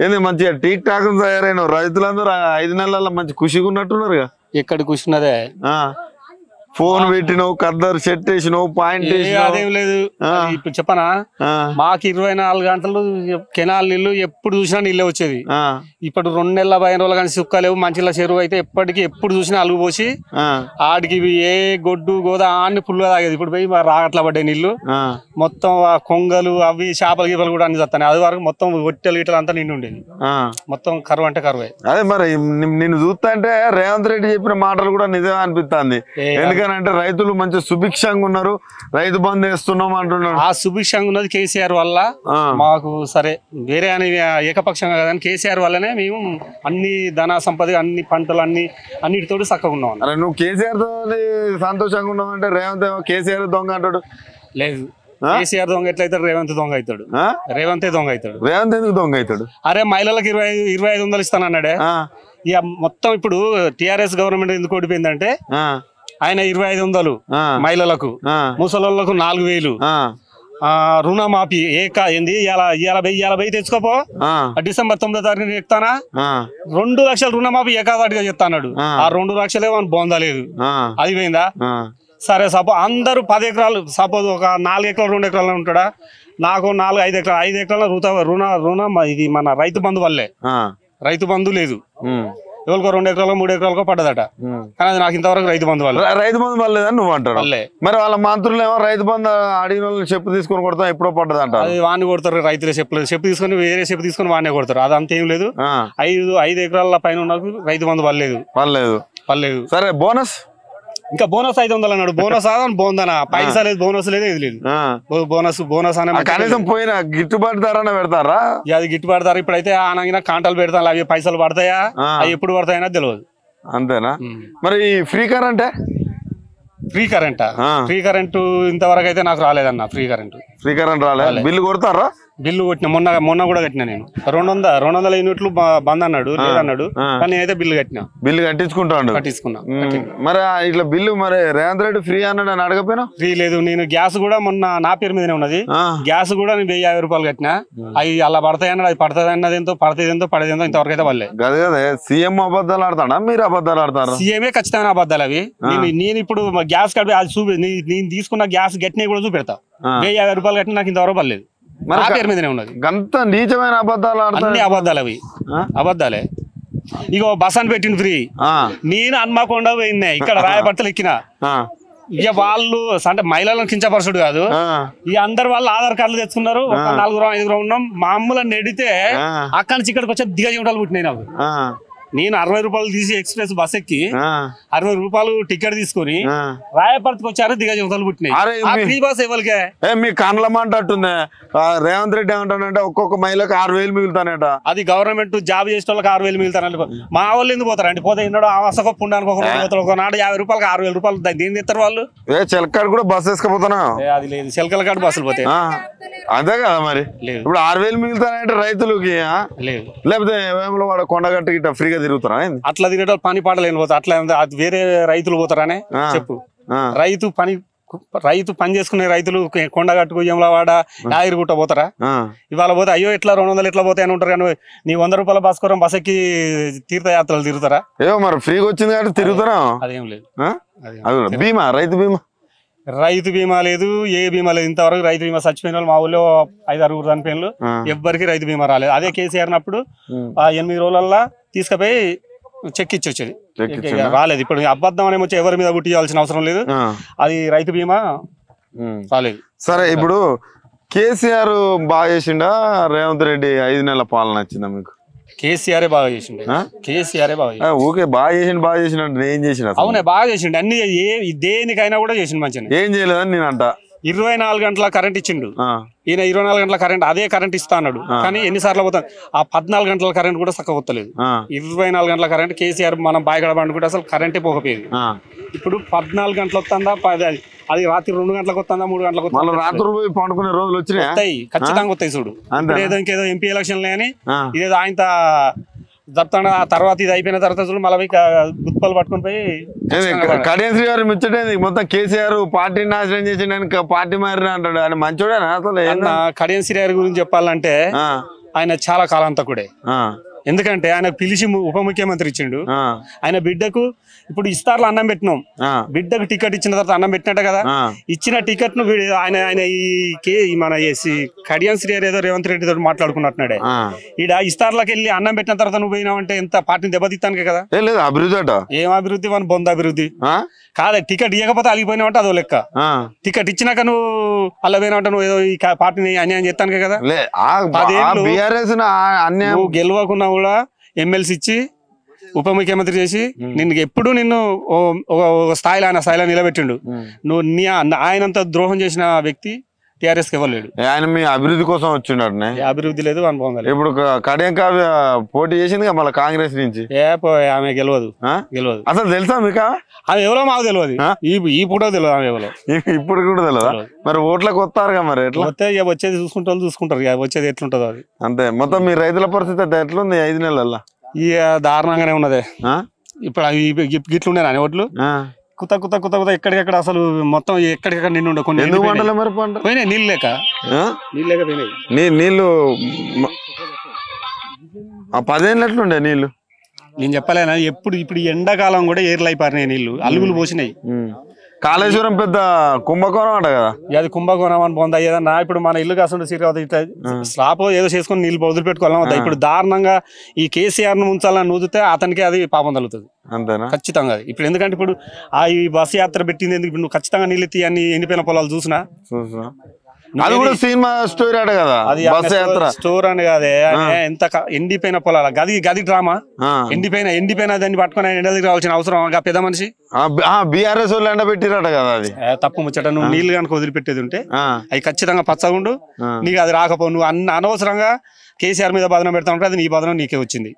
ఏంది మంచిగా teak talk తయారైన రైతులందరూ 5 నెలల్లో మంచి ఖుషిగా ఉన్నట్టున్నారు. ఎక్కడ కూర్చున్నదే ఫోన్ పెట్టినావు, కద్దరు సెట్ వేసినావు, పాయింట్ అదేం లేదు. ఇప్పుడు చెప్పనా, మాకు 24 గంటలు కెనాల్ నీళ్లు ఎప్పుడు చూసినా నీళ్ళే వచ్చేది. ఇప్పుడు 2 నెలల 15 రోజులు కానీ సుక్కలేవు. మంచిలా చెరువు అయితే ఎప్పటికీ ఎప్పుడు చూసినా అలుగు పోసి ఆడికి ఏ గొడ్డు గోదా అన్ని ఫుల్గా తాగేది. ఇప్పుడు పోయి రాగట్లా పడ్డాయి నీళ్లు. మొత్తం ఆ కొంగలు అవి చేపల గీపలు కూడా అన్ని చస్తాయి. అది వరకు మొత్తం ఒట్టెలు గిట్టలు అంతా నిండి ఉండేది. మొత్తం కరువు అంటే కరువే. అదే మరి నిన్ను చూస్తా అంటే రేవంత్ రెడ్డి చెప్పిన మాటలు కూడా నిజమే అనిపిస్తుంది. ఎందుకనంటే రైతులు మంచి సుభిక్షంగా ఉన్నారు, రైతు బంధు వేస్తున్నాం అంటున్నారు. ఆ సుభిక్షంగా ఉన్నది కేసీఆర్ వల్ల. మాకు సరే వేరే అని ఏకపక్షంగా కానీ కేసీఆర్ వల్లనే మేము అన్ని ధన సంపద అన్ని పంటలు అన్నిటితో చక్కగా ఉన్నాం. అరే నువ్వు కేసీఆర్ తో సంతోషంగా ఉన్నావు అంటే రేవంత్ కేసీఆర్ దొంగ అంటాడు. లేదు, కేసీఆర్ దొంగ ఎట్లయితాడు? రేవంత్ దొంగ అవుతాడు. రేవంతే దొంగ అవుతాడు. రేవంత్ ఎందుకు దొంగ అవుతాడు? అరే మహిళలకు 25,500 ఇస్తానన్నాడే. ఇక మొత్తం ఇప్పుడు టిఆర్ఎస్ గవర్నమెంట్ ఎందుకు ఓడిపోయిందంటే ఆయన 2500 మహిళలకు, ముసలోళ్లకు 4000 రుణమాఫీ ఏంది ఇవాళ తెచ్చుకోపో డిసెంబర్ 9వ తారీఖున చెప్తానా 2 లక్షల రుణమాఫీ ఏకాదాటిగా చెప్తాన్నాడు. ఆ 2 లక్షలే బొందలేదు. అది పోయిందా? సరే సపోజ్ అందరూ 10 ఎకరాలు, సపోజ్ ఒక 4 ఎకరాలు 2 ఎకరాలు ఉంటాడా, నాకు 5 ఎకరాల రుణం ఇది మన రైతు బంధు వల్లే. రైతు బంధు లేదు, ఎవరికో 2 ఎకరాలకు 3 ఎకరాలకో పడ్డదట. కానీ అది నాకు ఇంతవరకు రైతు బంధు వల్ల. రైతు బంధు వల్లేదని నువ్వు అంటారు. మరి వాళ్ళ మంత్రులు ఏమో రైతు బంధు అడిగిన వాళ్ళు చెప్పు తీసుకొని కొడతాం, ఎప్పుడో పడ్డది అంటారు. అది వాడిని కొడతారు. రైతులే చెప్పు తీసుకొని వేరే చెప్పు తీసుకొని వాడినే కొడతారు. అదంతా ఏం లేదు. 5 ఎకరాల పైన ఉన్న రైతు బంధు పర్లేదు. సరే బోనస్ ఇంకా బోనస్ 500 అన్నాడు. బోనస్ బోందనా పైసా లేదు, బోనస్ లేదు, ఏది లేదు. బోనస్ అనే కనీసం పోయిన గిట్టుబాటు ధర పెడతారా? అది గిట్టుబాటు ధర ఇప్పుడైతే ఆనంగా కాంటాలు పెడతాను. అవి పైసలు పడతాయా, అవి ఎప్పుడు పడతాయన్నా తెలియదు. అంతేనా? మరి ఫ్రీ కరెంట్ ఫ్రీ కరెంటు ఇంతవరకు అయితే నాకు రాలేదన్న. ఫ్రీ కరెంట్ రాలేదు. బిల్లు కొడతారా? బిల్లు కొట్టిన మొన్న కూడా కట్టినా నేను. 200 యూనిట్లు బంద్ అన్నాడు, లేదన్నాడు. కానీ నేనైతే బిల్లు కట్టించుకున్నా. మరి ఇట్లా బిల్లు మరి రేవంత్ రెడ్డి ఫ్రీ అన్నాడు అని అడగపోయినా? ఫ్రీ లేదు. నేను గ్యాస్ కూడా మొన్న నా పేరు మీదనే ఉన్నది. గ్యాస్ కూడా నేను 1050 రూపాయలు కట్టినా. అవి అలా పడతాయి అన్నాడు. అది పడుతుంది అన్నది ఎంతో, పడతాయి పడేదేంతో ఇంతవరకు అయితే వాళ్ళే. అదే సీఎం అబద్ధాలు ఆడతాడా, మీరు అబద్ధాలు ఆడతారా? సీఎంఏ ఖచ్చితంగా అబద్ధాలు అవి. నేను ఇప్పుడు గ్యాస్ కట్టి అది నేను తీసుకున్న గ్యాస్ గట్టినవి కూడా చూపెడతా. 1050 రూపాయలు కట్టిన నాకు ఇంతవరకు పడలేదు. నా పేరు మీదనే ఉన్నది. అంత నీచమైన అబద్ధాలు అన్ని అబద్ధాలు అవి. అబద్ధాలే. ఇగో బస్ అని పెట్టింది ఫ్రీ. నేను హన్మకొండ పోయింది, ఇక్కడ రాయపర్తలు ఎక్కిన. ఇక వాళ్ళు అంటే మహిళలను కించపరచుడు కాదు. ఈ అందరు వాళ్ళు ఆధార్ కార్డులు తెచ్చుకున్నారు. 4-5 ఉన్నాం. మామూలు నెడితే అక్కడి నుంచి ఇక్కడికి వచ్చే దిగజీవటాలు పుట్టినాయి నాకు. నేను 60 రూపాయలు తీసి ఎక్స్ప్రెస్ బస్ ఎక్కి 60 రూపాయలు టికెట్ తీసుకుని రాయపర్తికి వచ్చారు. దిగజీవతాలు పుట్టినాయి. బస్ ఎవరికే మీ కండ్లమంటట్టుంది. రేవంత్ రెడ్డి ఏమంటానంటే ఒక్కొక్క మహిళకు 6,000 మిగులుతానట. అది గవర్నమెంట్ జాబ్ చేసే వాళ్ళకి 6,000 మిగులుతానంట. మా వాళ్ళు ఎందుకు పోతారంటే పోతే ఎన్నడో ఆవసకు పుండానికి ఒక నాడు 50 రూపాయలకి 6,000 రూపాయలు దేని తెస్తారు వాళ్ళు. చిలకాడు కూడా బస్ వేసుకపోతున్నా. అది లేదు, చిలకల కాడు బస్సులు పోతాయి. అంతే కదా మరి. ఇప్పుడు 6,000 మిగులుతానంటే రైతులకి లేదు, లేకపోతే వాడు కొండగట్టు గిట్ట ఫ్రీగా తిరుగుతారా? అట్లా తినేట పని పాటలు ఏం పోతా. అట్లా వేరే రైతులు పోతారనే చెప్పు. రైతు పని చేసుకునే రైతులు కొండగట్టుకు యమలవాడ యాదగిరిగుట్ట పోతారా? ఇవాళ పోతే అయ్యో ఎట్లా 200 ఎట్లా పోతాయి అని ఉంటారు. కానీ నీ 100 రూపాయల బస్కోరం బస్ ఎక్కి తీర్థయాత్రలు తిరుగుతారా? ఏమో మరి ఫ్రీగా వచ్చింది కాబట్టి తిరుగుతారా? అదేం లేదు. బీమా రైతు బీమా లేదు, ఏ బీమా లేదు. ఇంతవరకు రైతు బీమా చచ్చిపోయిన వాళ్ళు మా ఊళ్ళో 5-6 చనిపోయిన ఎవ్వరికి రైతు బీమా రాలేదు. అదే కేసీఆర్ అప్పుడు 8 రోజులల్లా తీసుకుపోయి చెక్ ఇచ్చి వచ్చేది. రాలేదు. ఇప్పుడు అబద్ధం అనే వచ్చి ఎవరి మీద గుట్టియాల్సిన అవసరం లేదు. అది రైతు బీమా రాలేదు. సరే, ఇప్పుడు కేసీఆర్ బాగా చేసిండా రేవంత్ రెడ్డి 5 నెలల పాలన వచ్చిందా మీకు? కేసీఆర్ బాగా చేసిండు. ఓకే, బాగా చేసిండు. ఏం చేసిన? అవునే, బాగా చేసిండు. అన్ని దేనికైనా కూడా చేసిండు మంచిగా. ఏం చేయలేదని నేను అంట. 24 గంటల కరెంట్ ఇచ్చిండు ఈయన. 24 గంటల కరెంట్ అదే కరెంట్ ఇస్తా అన్నాడు. కానీ ఎన్నిసార్లు పోతాను. ఆ 14 గంటల కరెంట్ కూడా చక్కగా వస్తలేదు. 24 గంటల కరెంట్ కేసీఆర్ మనం బాయిగడ పండుకుంటే అసలు కరెంటే పోకపోయేది. ఇప్పుడు 14 గంటలు వస్తుందా, అది రాత్రి 2 గంటలకు వస్తుందా, 3 గంటలకు వస్తుందా, రాత్రులు పండుకునే రోజులు వచ్చినాయి. ఖచ్చితంగా వస్తాయి. చూడు, ఏదో ఇంకేదో ఎంపీ ఎలక్షన్లే అని ఇదేదో ఆయన చెప్తాను. ఆ తర్వాత ఇది అయిపోయిన తర్వాత చూడు మళ్ళీ గుత్పలు పట్టుకుని పోయి కడియం శ్రీ గారు ముచ్చటేది మొత్తం కేసీఆర్ పార్టీ నాశనం చేసిండు, పార్టీ మారిన అంటాడు. ఆయన మంచోడేనా అసలు? కడియం శ్రీ గారి గురించి చెప్పాలంటే ఆయన చాలా కాలాంతకుడే. ఎందుకంటే ఆయన పిలిచి ఉప ముఖ్యమంత్రి ఇచ్చిండు. ఆయన బిడ్డకు ఇప్పుడు ఇస్తార్లు అన్నం పెట్టినాం, బిడ్డకు టికెట్ ఇచ్చిన తర్వాత అన్నం పెట్టినట్ట కదా. ఇచ్చిన టికెట్ ను ఆయన ఈ మన కడియం శ్రీ ఏదో రేవంత్ రెడ్డి తోటి మాట్లాడుకున్నట్టున్నాడే. ఈడ ఇస్తార్లకు వెళ్ళి అన్నం పెట్టిన తర్వాత నువ్వు పోయినావంటే ఎంత పార్టీని దెబ్బతిత్తానికి కదా. అభివృద్ధి అట ఏం అభివృద్ధి మన బొంద అభివృద్ధి కాదే. టికెట్ ఇవ్వకపోతే అలిగిపోయినావంటే అదో లెక్క. టికెట్ ఇచ్చినాక నువ్వు అల్ల పోయినావంటే నువ్వు ఏదో ఈ పార్టీని అన్యాయం చేస్తాను కదా. నువ్వు గెలవకున్నా కూడా ఎమ్మెల్సీ ఇచ్చి ఉప ముఖ్యమంత్రి చేసి నిన్ను ఒక స్థాయిలో ఆయన స్థాయిలో నిలబెట్టిండు. నువ్వు ఆయనంత ద్రోహం చేసిన వ్యక్తి టిఆర్ఎస్ కి ఇవ్వలేడు. ఆయన మీ అభివృద్ధి కోసం వచ్చిండు. అభివృద్ధి లేదు అనుభవం. ఇప్పుడు కడియంక పోటీ చేసింది మళ్ళీ కాంగ్రెస్ నుంచి. ఆమె గెలవదు. అసలు తెలుసా మీకు ఆమె ఎవరో? మాకు తెలియదు. ఈ పూట తెలియదు ఆమె ఎవరో. ఇప్పుడు కూడా తెలియదా? మరి ఓట్లకు వస్తారు మరి ఎట్లా వస్తే వచ్చేది చూసుకుంటారు. వచ్చేది ఎట్లుంటదో అది అంతే. మొత్తం మీ రైతుల పరిస్థితి ఎట్లుంది 5 నెలల్లో? ఇక దారుణంగానే ఉన్నదే. ఇప్పుడు గిట్లుండే నాని ఓట్లు కుత కుత కుత కుత ఎక్కడికెక్కడ అసలు మొత్తం ఎక్కడికెక్కడ నిండు కొన్ని పోయినాయి. నీళ్ళు లేక పోయినాయి. నీళ్ళు 10 ఏళ్ళు ఎట్లుండే నీళ్ళు? నేను చెప్పలేనా ఎప్పుడు. ఇప్పుడు ఎండాకాలం కూడా ఏర్లు అయిపోయినాయి నీళ్లు, అలుగులు పోసినాయి. కాళేశ్వరం పెద్ద కుంభకోణం అంట కదా. అది కుంభకోణం అని పొందా ఏదన్నా. ఇప్పుడు మన ఇల్లు కాకుండా సీరియల్ ఇట్లా స్లాప్ ఏదో చేసుకుని నీళ్ళు వదిలిపెట్టుకోవాలని వద్దా. ఇప్పుడు దారుణంగా ఈ కేసీఆర్ ను ఉంచాలని నూదితే అతనికి అది పాపం తగులుతుంది అంతేనా? ఖచ్చితంగా. ఇప్పుడు ఎందుకంటే ఇప్పుడు ఈ బస్ యాత్ర పెట్టింది ఎందుకు? ఇప్పుడు నువ్వు ఖచ్చితంగా నీళ్ళు ఎత్తి అన్ని ఎండిపోయిన పొలాలు చూసినా అది కూడా సినిమా స్టోరీ అట కదా. బస్ యాత్ర స్టోర్ అని కాదే. ఎంత ఎండిపోయిన పొలాల గది డ్రామా. ఎండిపోయిన దాన్ని పట్టుకుని ఎండదికి రావాల్సిన అవసరం పెద్ద మనిషి. బీఆర్ఎస్ వాళ్ళు ఎండబెట్టిరట కదా. అది తప్పు ముచ్చట. నువ్వు నీళ్లు కనుక వదిలిపెట్టేది ఉంటే అవి ఖచ్చితంగా పచ్చగుండు. నీకు అది రాకపోవు. నువ్వు అనవసరంగా కేసీఆర్ మీద బదనం పెడతా ఉంటే అది నీ బదనం నీకే వచ్చింది.